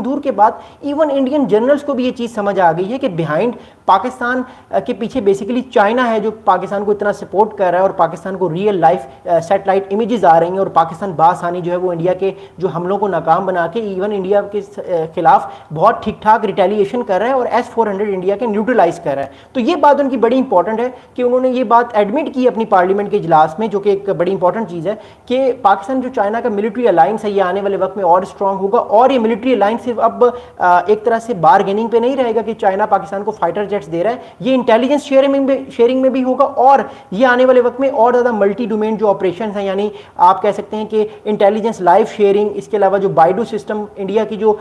دور کے بعد ایون انڈین جنرلز کو بھی یہ چیز سمجھ آ گئی ہے کہ بیہائنڈ پاکستان کے پیچھے بیسیکلی چائنا ہے جو پاکستان کو اتنا سپورٹ کر رہا ہے اور پاکستان کو ریئل لائف سیٹلائٹ امیجز آ رہی ہیں اور پاکستان بآسانی جو ہے وہ انڈیا کے جو حملوں کو ناکام بنا کے ایون انڈیا کے خلاف بہت ٹھیک ٹھاک ریٹیلیشن کر رہا ہے اور S-400 انڈیا کے نیوٹرلائز کر رہا ہے. تو یہ بات ان کی بڑی امپورٹنٹ ہے کہ انہوں نے یہ بات ایڈمٹ کی اپنی پارلیمنٹ کے اجلاس میں, جو کہ ایک بڑی امپورٹنٹ چیز ہے کہ پاکستان جو چائنا کا ملٹری الائنس ہے یہ آنے والے وقت میں اور اسٹرانگ ہوگا, اور یہ ملٹری الائنس صرف اب ایک طرح سے بارگیننگ پہ نہیں رہے گا کہ چائنا پاکستان کو فائٹر جیٹس دے رہا ہے, یہ انٹیلیجنس شیئرنگ میں بھی ہوگا, اور یہ آنے والے وقت میں اور زیادہ ملٹی ڈومین جو آپریشنز ہیں, یعنی آپ کہہ سکتے ہیں کہ انٹیلیجنس لائف شیئرنگ, اس کے علاوہ جو بائیڈو سسٹم انڈیا کی جو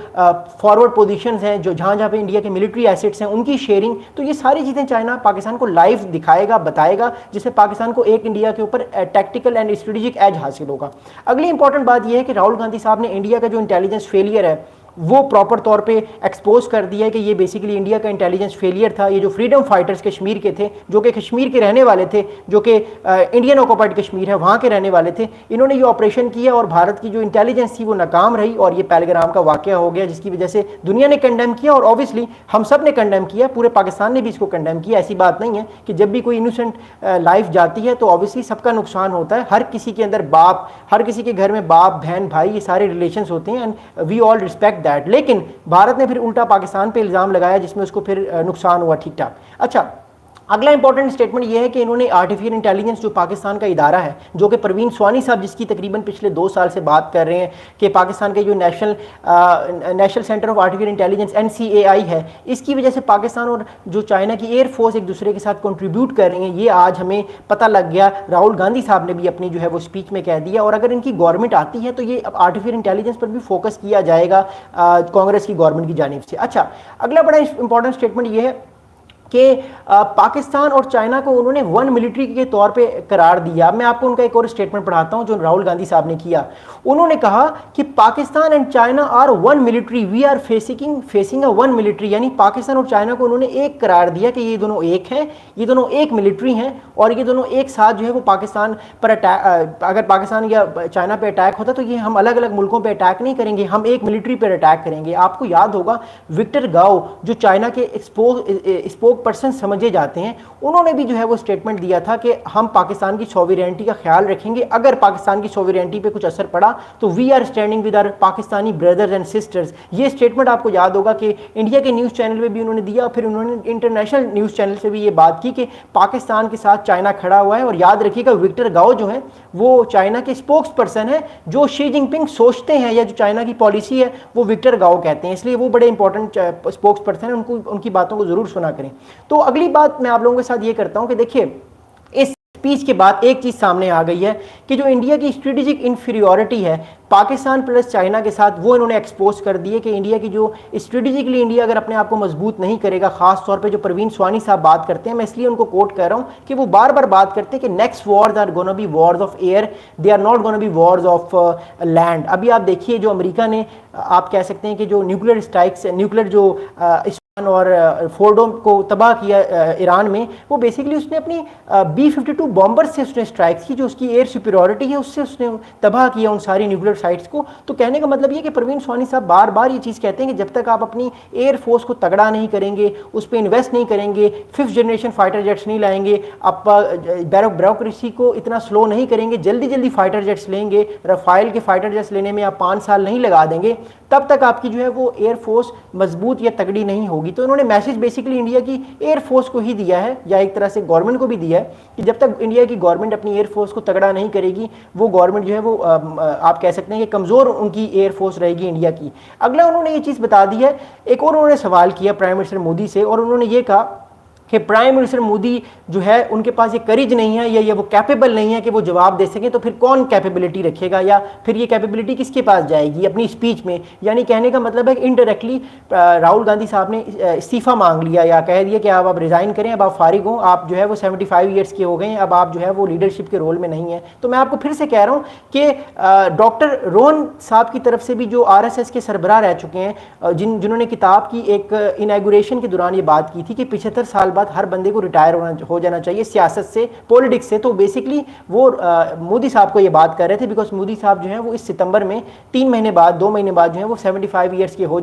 فارورڈ پوزیشنز ہیں, جو جہاں پہ انڈیا کے ملٹری ایسٹس ہیں ان کی شیئرنگ, تو یہ ساری چیزیں چائنا پاکستان کو لائیو دکھائے گا, بتائے گا, جس سے پاکستان کو ایک انڈیا کے اوپر ٹیکٹیکل اینڈ اسٹریٹجک ایج حاصل ہوگا. اگلی امپورٹنٹ بات یہ ہے کہ راہل گاندھی صاحب نے انڈیا کا جو انٹیلیجنس فیلئر ہے وہ پراپر طور پہ ایکسپوز کر دیا ہے کہ یہ بیسیکلی انڈیا کا انٹیلیجنس فیلئر تھا. یہ جو فریڈم فائٹرز کشمیر کے تھے, جو کہ کشمیر کے رہنے والے تھے, جو کہ انڈین آکوپائڈ کشمیر ہے وہاں کے رہنے والے تھے, انہوں نے یہ آپریشن کیا اور بھارت کی جو انٹیلیجنس تھی وہ ناکام رہی اور یہ پہلگام کا واقعہ ہو گیا, جس کی وجہ سے دنیا نے کنڈیم کیا اور اوبیسلی ہم سب نے کنڈیم کیا, پورے پاکستان نے بھی اس کو کنڈیم کیا. ایسی بات نہیں ہے کہ جب بھی کوئی انوسنٹ لائف جاتی ہے تو اوبیسلی سب کا نقصان ہوتا ہے, ہر کسی کے اندر باپ, ہر کسی کے گھر میں باپ بہن بھائی یہ سارے ریلیشنز ہوتے ہیں, and we all respect that. لیکن بھارت نے پھر الٹا پاکستان پہ الزام لگایا جس میں اس کو پھر نقصان ہوا. ٹھیک ٹھاک. اچھا, اگلا امپورٹنٹ اسٹیٹمنٹ یہ ہے کہ انہوں نے آرٹیفیشل انٹیلیجنس جو پاکستان کا ادارہ ہے, جو کہ پروین سوانی صاحب جس کی تقریباً پچھلے 2 سال سے بات کر رہے ہیں کہ پاکستان کے جو national centre of artificial intelligence NCAI ہے, اس کی وجہ سے پاکستان اور جو چائنا کی ایئر فورس ایک دوسرے کے ساتھ کنٹریبیوٹ کر رہی ہیں, یہ آج ہمیں پتہ لگ گیا. راہل گاندھی صاحب نے بھی اپنی جو ہے وہ اسپیچ میں کہہ دیا, اور اگر ان کی گورنمنٹ آتی ہے تو یہ آرٹیفیشل انٹیلیجنس پر بھی فوکس کیا جائے گا کانگریس کی گورنمنٹ کی جانب سے. اچھا, اگلا بڑا امپورٹنٹ اسٹیٹمنٹ یہ ہے کہ پاکستان اور چائنا کو انہوں نے ون ملٹری کے طور پہ قرار دیا. میں آپ کو ان کا ایک اور اسٹیٹمنٹ پڑھاتا ہوں جو راہل گاندھی صاحب نے کیا. انہوں نے کہا کہ Pakistan and China are one military, we are facing a one military, یعنی پاکستان اور چائنا کو انہوں نے ایک قرار دیا کہ یہ دونوں ایک ہیں, یہ دونوں ایک ملٹری ہیں, اور یہ دونوں ایک ساتھ جو ہے وہ پاکستان پر اگر پاکستان یا چائنا پہ اٹیک ہوتا تو یہ ہم الگ الگ ملکوں پہ اٹیک نہیں کریں گے, ہم ایک ملٹری پر اٹیک کریں گے. آپ کو یاد ہوگا وکٹر گاؤ جو چائنا کے اسپوک پرسن سمجھے جاتے ہیں, انہوں نے بھی جو ہے وہ اسٹیٹمنٹ دیا تھا کہ ہم پاکستان کی سوورینٹی کا خیال رکھیں گے, اگر پاکستان کی سوورینٹی پہ کچھ اثر پڑا تو we are standing with our Pakistani brothers and sisters. یہ اسٹیٹمنٹ آپ کو یاد ہوگا کہ انڈیا کے نیوز چینل پہ بھی انہوں نے دیا, پھر انہوں نے انٹرنیشنل نیوز چینل سے بھی یہ بات کی کہ پاکستان کے ساتھ چائنا کھڑا ہوا ہے. اور یاد رکھیے گا وکٹر گاؤ جو ہے وہ چائنا کے اسپوکس پرسن ہے, جو شی جن پنگ سوچتے ہیں یا جو چائنا کی پالیسی ہے وہ وکٹر گاؤ کہتے ہیں, اس لیے وہ بڑے انپورٹنٹ اسپوکس پرسن ہیں, ان کی باتوں کو ضرور سنا کریں. تو اگلی بات میں آپ لوگوں کے ساتھ یہ کرتا ہوں کہ دیکھیے اس اسپیچ کے بعد ایک چیز سامنے آ گئی ہے کہ جو انڈیا کی اسٹریٹجک انفیریورٹی ہے پاکستان پلس چائنا کے ساتھ, وہ انہوں نے ایکسپوز کر دی ہے کہ انڈیا کی جو اسٹریٹجکلی انڈیا اگر اپنے آپ کو مضبوط نہیں کرے گا, خاص طور پہ جو پروین سوانی صاحب بات کرتے ہیں, میں اس لیے ان کو کوٹ کر رہا ہوں کہ وہ بار بار بات کرتے ہیں کہ next wars are gonna be wars of air, they are not gonna be wars of land. ابھی آپ دیکھیے جو امریکہ نے آپ کہہ سکتے ہیں کہ جو نیوکلیر اسٹرائکس, نیوکلیر جو اور فورڈو کو تباہ کیا ایران میں, وہ بیسیکلی اس نے اپنی B-52 بامبر سے اس نے اسٹرائک کی, جو اس کی ایئر سپیریورٹی ہے اس سے اس نے تباہ کیا ان ساری نیوکلیر سائٹس کو. تو کہنے کا مطلب یہ کہ پروین سوانی صاحب بار بار یہ چیز کہتے ہیں کہ جب تک آپ اپنی ایئر فورس کو تگڑا نہیں کریں گے, اس پہ انویسٹ نہیں کریں گے, 5th جنریشن فائٹر جیٹس نہیں لائیں گے, آپ بیوروکریسی کو اتنا سلو نہیں کریں گے, جلدی فائٹر جیٹس لیں گے, رفائل کے فائٹر جیٹس لینے میں آپ 5 سال نہیں لگا دیں گے, تب تک آپ کی جو ہے وہ ایئر فورس مضبوط یا تگڑی نہیں ہوگی. تو انہوں نے میسج بیسیکلی انڈیا کی ایئر فورس کو ہی دیا ہے, یا ایک طرح سے گورنمنٹ کو بھی دیا ہے کہ جب تک انڈیا کی گورنمنٹ اپنی ایئر فورس کو تگڑا نہیں کرے گی, وہ گورنمنٹ جو ہے وہ آپ کہہ سکتے ہیں کہ کمزور ان کی ایئر فورس رہے گی انڈیا کی. اگلا انہوں نے یہ چیز بتا دی ہے, ایک اور انہوں نے سوال کیا پرائم منسٹر مودی سے, اور انہوں نے یہ کہا کہ پرائم منسٹر مودی جو ہے ان کے پاس یہ کریج نہیں ہے یا وہ کیپیبل نہیں ہے کہ وہ جواب دے سکیں, تو پھر کون کیپیبلٹی رکھے گا, یا پھر یہ کیپیبلٹی کس کے پاس جائے گی اپنی اسپیچ میں. یعنی کہنے کا مطلب ہے کہ انڈائریکٹلی راہل گاندھی صاحب نے استعفیٰ مانگ لیا یا کہہ دیا کہ آپ ریزائن کریں, اب آپ فارغ ہوں, آپ جو ہے وہ 75 ایئرس کے ہو گئے ہیں, اب آپ جو ہے وہ لیڈرشپ کے رول میں نہیں ہیں. تو میں آپ کو پھر سے کہہ رہا ہوں کہ ڈاکٹر روہن صاحب کی طرف سے بھی جو RSS کے سربراہ رہ چکے ہیں, جنہوں نے کتاب کی ایک انیگوریشن کے دوران یہ بات کی تھی کہ 75 سال بعد ہر بندے کو ریٹائر ہو جانا چاہیے سیاست سے, پولیٹکس سے. تو بیسکلی وہ مودی صاحب کو یہ بات کر رہے تھے بیکاز مودی صاحب جو ہیں وہ اس ستمبر میں 3 مہینے بعد 2 مہینے بعد جو ہیں وہ 75 ایئرس کے ہو